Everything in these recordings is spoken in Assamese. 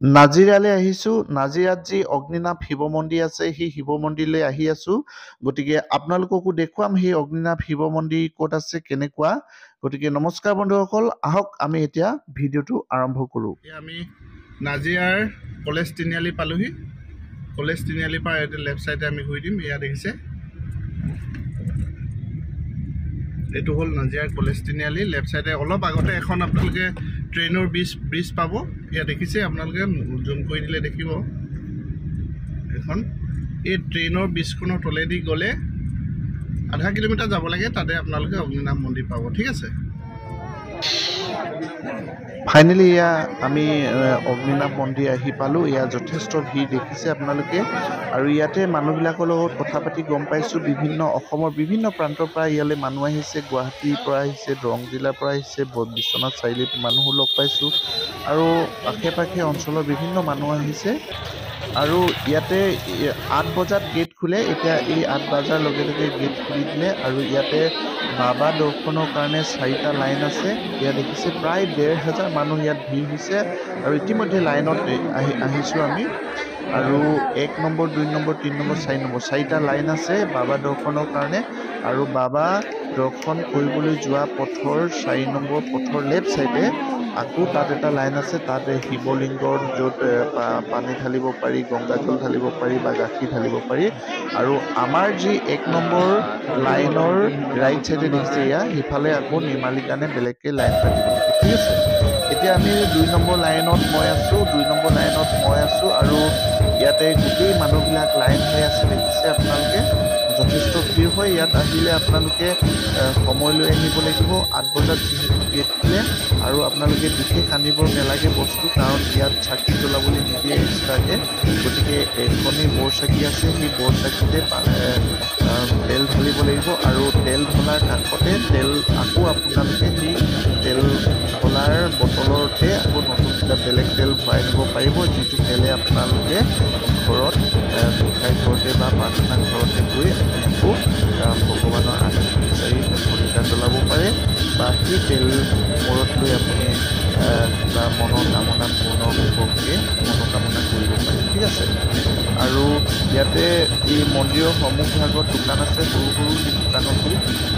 নাজিৰালৈ আহিছোঁ। নাজিৰাত যি অগ্নিনাভ শিৱ মন্দিৰ আছে সেই শিৱ মন্দিৰলৈ আহি আছোঁ। গতিকে আপোনালোককো দেখুৱাম সেই অগ্নিনাভ শিৱ মন্দিৰ ক'ত আছে কেনেকুৱা। গতিকে নমস্কাৰ বন্ধুসকল, আহক আমি এতিয়া ভিডিঅ'টো আৰম্ভ কৰোঁ। আমি নাজিৰাৰ কলেজ তিনিআলি পালোহি। কলেজ তিনিআলিৰ পৰা এইটো লেফ্ট চাইডে আমি ঘূৰি দিম। এয়া দেখিছে, এইটো হ'ল নাজিৰাৰ কলেজ তিনিআলি। লেফ্ট চাইডে অলপ আগতে এখন আপোনালোকে ট্ৰেইনৰ ব্ৰিজ পাব। এয়া দেখিছে, আপোনালোকে জুম কৰি দিলে দেখিব এখন। এই ট্ৰেইনৰ ব্ৰিজখনৰ তলেদি গ'লে আধা কিলোমিটাৰ যাব লাগে, তাতে আপোনালোকে অগ্নিনাভ মন্দিৰ পাব। ঠিক আছে, ফাইনেলি এয়া আমি অগ্নিনাভ মন্দিৰ আহি পালোঁ। ইয়াত যথেষ্ট ভিৰ দেখিছে আপোনালোকে, আৰু ইয়াতে মানুহবিলাকৰ লগত কথা পাতি গম পাইছোঁ অসমৰ বিভিন্ন প্ৰান্তৰ পৰা ইয়ালৈ মানুহ আহিছে। গুৱাহাটীৰ পৰা আহিছে, দৰং জিলাৰ পৰা আহিছে, বিশ্বনাথ চাৰিআলিত মানুহো লগ পাইছোঁ, আৰু আশে পাশে অঞ্চলৰ বিভিন্ন মানুহ আহিছে। আৰু ইয়াতে 8 বজাত গেট খোলে। এতিয়া এই 8 বজাৰ লগে লগে গেট খুলি দিলে, আৰু ইয়াতে বাবা দৰ্শনৰ কাৰণে 4টা লাইন আছে। ইয়াত দেখিছে প্ৰায় 1,500 মানুহ ইয়াত ভিৰ হৈছে, আৰু ইতিমধ্যে লাইনত আহিছোঁ আমি। আৰু 1 নম্বৰ, 2 নম্বৰ, 3 নম্বৰ, 4 নম্বৰ 4টা লাইন আছে বাবা দৰ্শনৰ কাৰণে। আৰু বাবা দৰ্শন কৰিবলৈ যোৱা পথৰ 4 নম্বৰ পথৰ লেফ্ট চাইডে আকৌ তাত এটা লাইন আছে। তাত শিৱলিংগৰ য'ত পানী ঢালিব পাৰি, গংগাজল ঢালিব পাৰি বা গাখীৰ ঢালিব পাৰি। আৰু আমাৰ যি 1 নম্বৰ লাইনৰ ৰাইট চাইডে দেখিছে, এয়া সিফালে আকৌ নিৰ্মালীৰ কাৰণে বেলেগকৈ লাইন পাতিব। ঠিক আছে, এতিয়া আমি 2 নম্বৰ লাইনত মই আছোঁ, আৰু ইয়াতে গোটেই মানুহবিলাক লাইন হৈ আছে। দেখিছে আপোনালোকে, যথেষ্ট ভিৰ হয়। ইয়াত আহিলে আপোনালোকে সময় লৈ আহিব লাগিব। 8 বজাত যিহেতু গেট খোলে, আৰু আপোনালোকে বিশেষ আনিব নালাগে বস্তু, কাৰণ ইয়াত চাকি জ্বলাবলৈ নিদিয়ে এক্সট্ৰাকে। গতিকে এখনেই বৰ চাকি আছে, সেই বৰ চাকিতে তেল ঢালিব লাগিব। আৰু তেল ঢলাৰ কাষতে আকৌ আপোনালোকে সেই তেল ঢলাৰ বটলতে আকৌ নতুন বেলেগ তেল ভৰাই নিব পাৰিব, যিটো তেলে আপোনালোকে ঘৰত গোসাঁই ঘৰতে বা প্ৰাৰ্থনা ঘৰতে গৈ আকৌ ভগৱানৰ আশীষ বিচাৰি শলিতা জ্বলাব পাৰে, বা সেই তেল মূৰত লৈ আপুনি কিবা মনোকামনা পূৰ্ণ হ'বকে মনোকামনা কৰিব পাৰে। ঠিক আছে, আৰু ইয়াতে এই মন্দিৰৰ সন্মুখভাগত দোকান আছে, সৰু সৰু সেই দোকানতো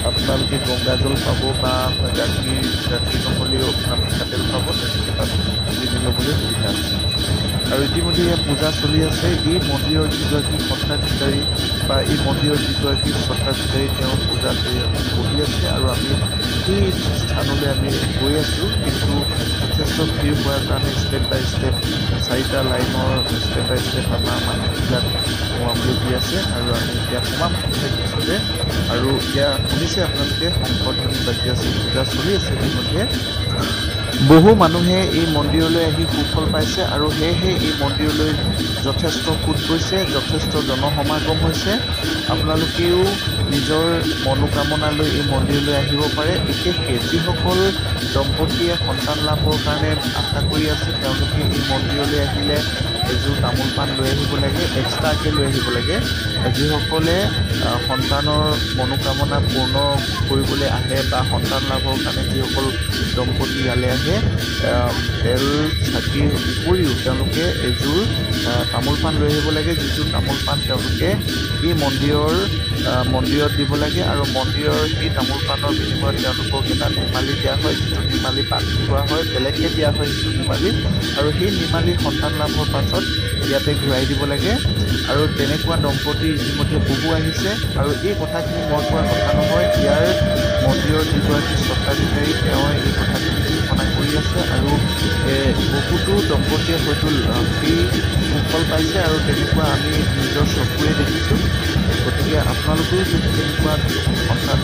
আপোনালোকে গংগাজল পাব, বা গাখীৰ নহ'লেও মিঠাতেল পাব। তেনেকৈ তাত কিনি ল'বলৈ সুবিধা আছে। আৰু ইতিমধ্যে ইয়াত পূজা চলি আছে। এই মন্দিৰৰ যিগৰাকী সত্ৰাধিকাৰী বা এই মন্দিৰৰ যিগৰাকী সত্ৰাধিকাৰী, তেওঁ পূজা কৰি বহি আছে, আৰু আমি সেই স্থানলৈ আমি গৈ আছোঁ। কিন্তু যথেষ্ট ভিৰ হোৱাৰ কাৰণে ষ্টেপ বাই ষ্টেপ 4টা লাইনৰ ষ্টেপ বাই ষ্টেপ আমাৰ মানুহবিলাক সোমাবলৈ দি আছে, আৰু আমি এতিয়া সোমাম পিছতে। আৰু এতিয়া শুনিছে আপোনালোকে শংকৰধ্বনি বাজি আছে, পূজা চলি আছে। ইতিমধ্যে বহু মানুহে এই মন্দিৰলৈ আহি সুফল পাইছে, আৰু সেয়েহে এই মন্দিৰলৈ যথেষ্ট সোঁত গৈছে, যথেষ্ট জনসমাগম হৈছে। আপোনালোকেও নিজৰ মনোকামনা লৈ এই মন্দিৰলৈ আহিব পাৰে। বিশেষকৈ যিসকল দম্পতীয়ে সন্তান লাভৰ কাৰণে আশা কৰি আছে, তেওঁলোকে এই মন্দিৰলৈ আহিলে এযোৰ তামোল পাণ লৈ আহিব লাগে, এক্সট্ৰাকৈ লৈ আহিব লাগে। যিসকলে সন্তানৰ মনোকামনা পূৰ্ণ কৰিবলৈ আহে, বা সন্তান লাভৰ কাৰণে যিসকল দম্পতী ইয়ালৈ আহে, তেল চাকিৰ উপৰিও তেওঁলোকে এযোৰ তামোল পাণ লৈ আহিব লাগে, যিযোৰ তামোল পাণ তেওঁলোকে এই মন্দিৰত দিব লাগে। আৰু মন্দিৰৰ সেই তামোল পাণৰ বিনিময়ত তেওঁলোকক এটা নিৰ্মালী দিয়া হয়, যিটো নিৰ্মালী বান্ধি থোৱা হয়, বেলেগকৈ দিয়া হয় সেইটো নিৰ্মালী। আৰু সেই নিৰ্মালী সন্তান লাভৰ পাছত ইয়াতে ঘূৰাই দিব লাগে। আৰু তেনেকুৱা দম্পতী ইতিমধ্যে বহু আহিছে। আৰু এই কথাখিনি মই কোৱাৰ কথা নহয়, ইয়াৰ মন্দিৰৰ যিগৰাকী স্বত্বাধিকাৰী, তেওঁ এই কথাখিনি ঘোষণা কৰি আছে, আৰু বহুতো দম্পতীয়ে হয়তো সেই সুফল পাইছে, আৰু তেনেকুৱা আমি নিজৰ চকুৰে দেখিছোঁ। গতিকে আপোনালোকেও যদি তেনেকুৱা সন্তান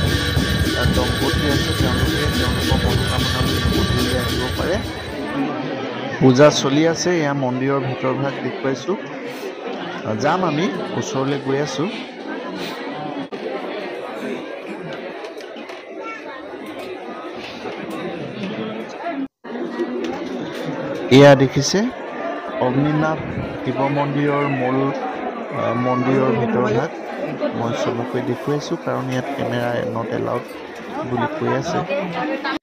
দম্পতী আছে, তেওঁলোকে তেওঁলোকৰ মনোকামনা লৈ মন্দিৰলৈ আহিব পাৰে। পূজা চলি আছে। এয়া মন্দিৰৰ ভিতৰভাগ দেখুৱাইছোঁ। যাম, আমি ওচৰলৈ গৈ আছোঁ। এয়া দেখিছে অগ্নিনাভ শিৱ মন্দিৰৰ মূল মন্দিৰৰ ভিতৰভাগ মই চবকৈ দেখুৱাইছোঁ, কাৰণ ইয়াত কেমেৰা নট এলাউড বুলি কৈ আছে।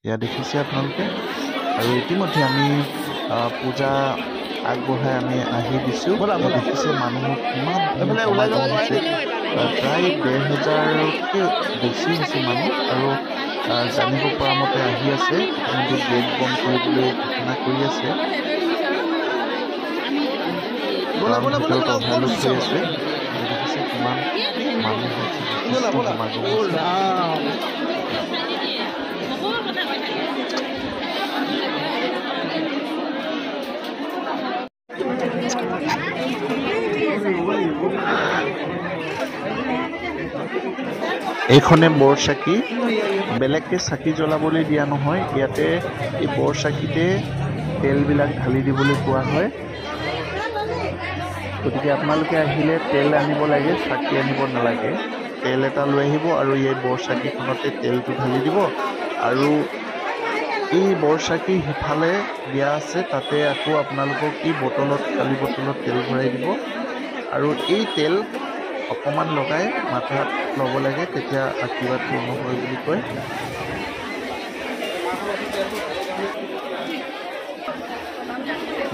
এয়া দেখিছে আপোনালোকে। আৰু ইতিমধ্যে আমি পূজা আগবঢ়াই আমি আহি দিছোঁ। দেখিছে মানুহৰ কিমান সমাগম হৈছে, প্ৰায় ১,৫০০তকৈ বেছি হৈছে মানুহ। আৰু জানিব পৰা মতে আহি আছে, কিন্তু গেট বন্ধ কৰিবলৈ ঘোষণা কৰি আছে। ভিতৰত অভাৰলোড হৈ আছে। দেখিছে কিমান মানুহ হৈছে, সমাগম হৈছে। এইখনে বৰ চাকি, বেলেগকৈ চাকি জ্বলাবলৈ দিয়া নহয়। ইয়াতে এই বৰ চাকিতে তেলবিলাক ঢালি দিবলৈ কোৱা হয়। গতিকে আপোনালোকে আহিলে তেল আনিব লাগে, চাকি আনিব নালাগে। তেল এটা লৈ আহিব আৰু এই বৰ চাকিখনতে তেলটো ঢালি দিব। আৰু এই বৰ চাকি সিফালে দিয়া আছে, তাতে আকৌ আপোনালোকক এই বটলত, খালী বটলত তেল ভৰাই দিব। আৰু এই তেল অকণমান লগাই মাথাত ল'ব লাগে, তেতিয়া আশীৰ্বাদ পূৰ্ণ হয় বুলি কয়।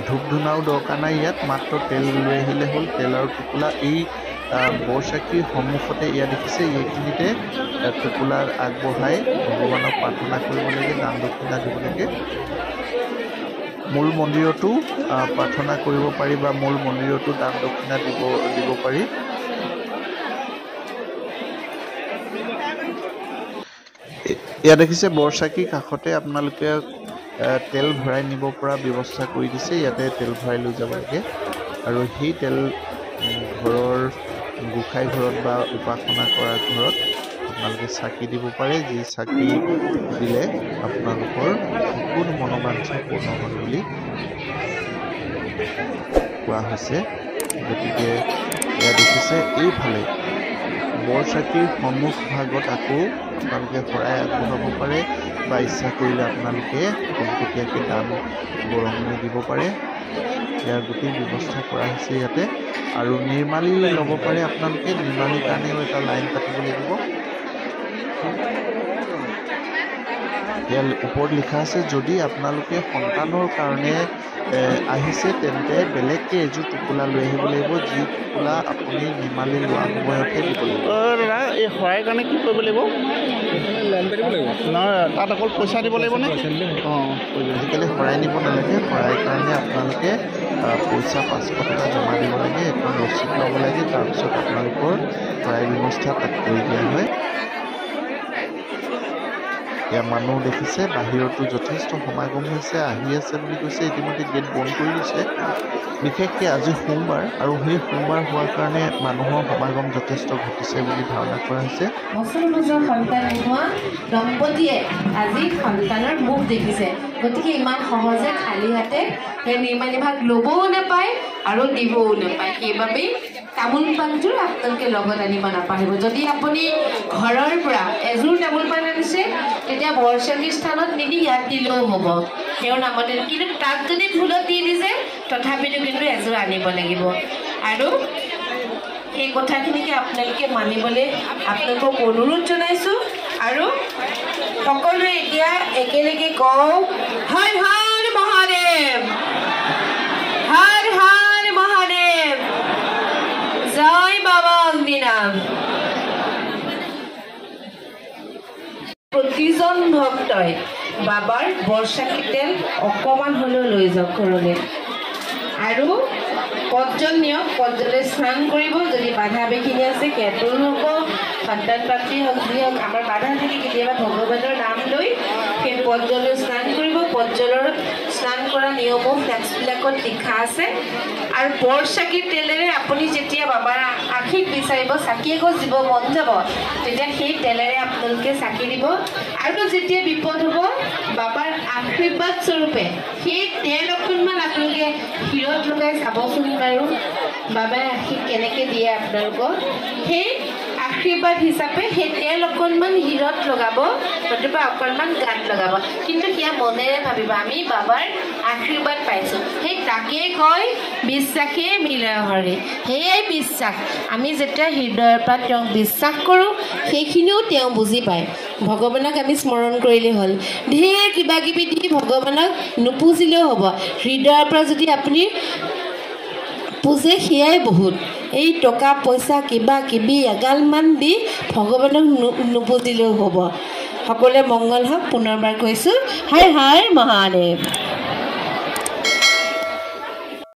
ধূপ ধূনাও দৰকাৰ নাই ইয়াত, মাত্ৰ তেল লৈ আহিলে হ'ল। তেল আৰু টোপোলা এই বৰ চাকিৰ সন্মুখতে ইয়াত দেখিছে, এইখিনিতে টোপোলা আগবঢ়াই ভগৱানক প্ৰাৰ্থনা কৰিব লাগে, দান দক্ষিণা দিব লাগে। মূল মন্দিৰতো প্ৰাৰ্থনা কৰিব পাৰি বা মূল মন্দিৰতো দান দক্ষিণা দিব পাৰি। ইয়াত দেখিছে বৰচাকিৰ কাষতে আপোনালোকে তেল ভৰাই নিব পৰা ব্যৱস্থা কৰি দিছে। ইয়াতে তেল ভৰাই লৈ যাব লাগে। আৰু সেই তেল ঘৰৰ গোসাঁই ঘৰত বা উপাসনা কৰা ঘৰত আপোনালোকে চাকি দিব পাৰে, যি চাকি দিলে আপোনালোকৰ সকলো মনোবাঞ্ছা পূৰ্ণ হয় বুলি কোৱা হৈছে। গতিকে এয়া দেখিছে এইফালে বৰচাকিৰ সন্মুখ ভাগত আকৌ আপোনালোকে শৰাই আগবঢ়াব পাৰে বা ইচ্ছা কৰিলে আপোনালোকে পোনপটীয়াকৈ দান বৰঙণি দিব পাৰে। ইয়াৰ গোটেই ব্যৱস্থা কৰা হৈছে ইয়াতে। আৰু নিৰ্মালী ল'ব পাৰে আপোনালোকে, নিৰ্মালীৰ কাৰণেও এটা লাইন পাতিব লাগিব। ইয়াৰ ওপৰত লিখা আছে, যদি আপোনালোকে সন্তানৰ কাৰণে আহিছে তেন্তে বেলেগকৈ এযোৰ টোপোলা লৈ আহিব লাগিব, যি টোপোলা আপুনি নিৰ্মালী লোৱা সময়তহে দিব লাগিব। দাদা এই শৰাইৰ কাৰণে কি কৰিব লাগিব? নহয়, তাত অকল পইচা দিব লাগিব নে? অঁ, আজিকালি শৰাই নিব নালাগে। শৰাইৰ কাৰণে আপোনালোকে পইচা 500 টকা জমা দিব লাগে, এখন ৰচিদ ল'ব লাগে। তাৰপিছত আপোনালোকৰ শৰাই ব্যৱস্থা তাত কৰি দিয়া হয়। ইয়াৰ মানুহ দেখিছে, বাহিৰতো যথেষ্ট সমাগম হৈছে, আহি আছে বুলি কৈছে। ইতিমধ্যে গেট বন্ধ কৰি দিছে। বিশেষকৈ আজি সোমবাৰ, আৰু সেই সোমবাৰ হোৱাৰ কাৰণে মানুহৰ সমাগম যথেষ্ট ঘটিছে বুলি ধাৰণা কৰা হৈছে। বছৰ বছৰ সন্তান নোহোৱা দম্পতীয়ে আজি সন্তানৰ মুখ দেখিছে। গতিকে ইমান সহজে খালী হাতে সেই নিৰ্মালী ভাগ ল'বও নাপায় আৰু দিবও নাপায়। সেইবাবেই তামোল পাণযোৰ আপোনালোকে লগত আনিব নাপাহৰিব। যদি আপুনি ঘৰৰ পৰা এযোৰ তামোল পাণ আনিছে, তেতিয়া বৰচাকিৰ স্থানত নিদি ইয়াত দিলেও হ'ব, তেওঁৰ নামতে। কিন্তু তাত যদি ভুলত দি দিছে, তথাপিতো কিন্তু এযোৰ আনিব লাগিব। আৰু এই কথাখিনিকে আপোনালোকে মানিবলৈ আপোনালোকক অনুৰোধ জনাইছোঁ। আৰু সকলোৱে এতিয়া একেলগে কওঁ, হৰ হৰ মহাদেৱ, হৰ হৰ মহাদেৱ, জয় বাবা অগ্নিনাভ। প্ৰতিজন ভক্তই বাবাৰ বৰচাকি তেল অকণমান হ'লেও লৈ যাওক ঘৰলৈ। আৰু পদজল নিয়ক, পদজলে স্নান কৰিব। যদি বাধা বিঘিনি আছে সেইটোও হ'ব, সন্তান প্ৰাপ্তি হওক, যি হওক, আমাৰ বাধা থাকে কেতিয়াবা ভগৱানৰ নাম লৈ সেই পদজলৈ স্নান কৰিব। পদজলৰ স্নান কৰা নিয়মো ফ্লেক্সবিলাকত লিখা আছে। আৰু বৰচাকিৰ তেলেৰে আপুনি যেতিয়া বাবাৰ আশীষ বিচাৰিব, চাকি এগছ দিব মন যাব, তেতিয়া সেই তেলেৰে আপোনালোকে চাকি দিব। আৰু যেতিয়া বিপদ হ'ব, বাবাৰ আশীৰ্বাদ স্বৰূপে সেই তেল অকণমান আপোনালোকে শিৰত লগাই চাবচোন বাৰু, বাবাই আশীষ কেনেকৈ দিয়ে আপোনালোকক। সেই আশীৰ্বাদ হিচাপে সেই তেল অকণমান শিৰত লগাব, নতুবা অকণমান গাত লগাব। কিন্তু সেয়া মনেৰে ভাবিব, আমি বাবাৰ আশীৰ্বাদ পাইছোঁ। সেই তাকেই কয় বিশ্বাসে মিলে হৰি। সেয়াই বিশ্বাস। আমি যেতিয়া হৃদয়ৰ পৰা তেওঁক বিশ্বাস কৰোঁ, সেইখিনিও তেওঁ বুজি পায়। ভগৱানক আমি স্মৰণ কৰিলেই হ'ল ঢেৰ কিবা কিবি দি ভগৱানক নুপুজিলেও হ'ব হৃদয়ৰ পৰা যদি আপুনি পুজে সেয়াই বহুত এই টকা পইচা কিবা কিবি এগালমান দি ভগৱানক নুপুজিলেও হ'ব সকলোৱে মংগল হওক পুনৰবাৰ কৈছোঁ হৰ হৰ মহাদেৱ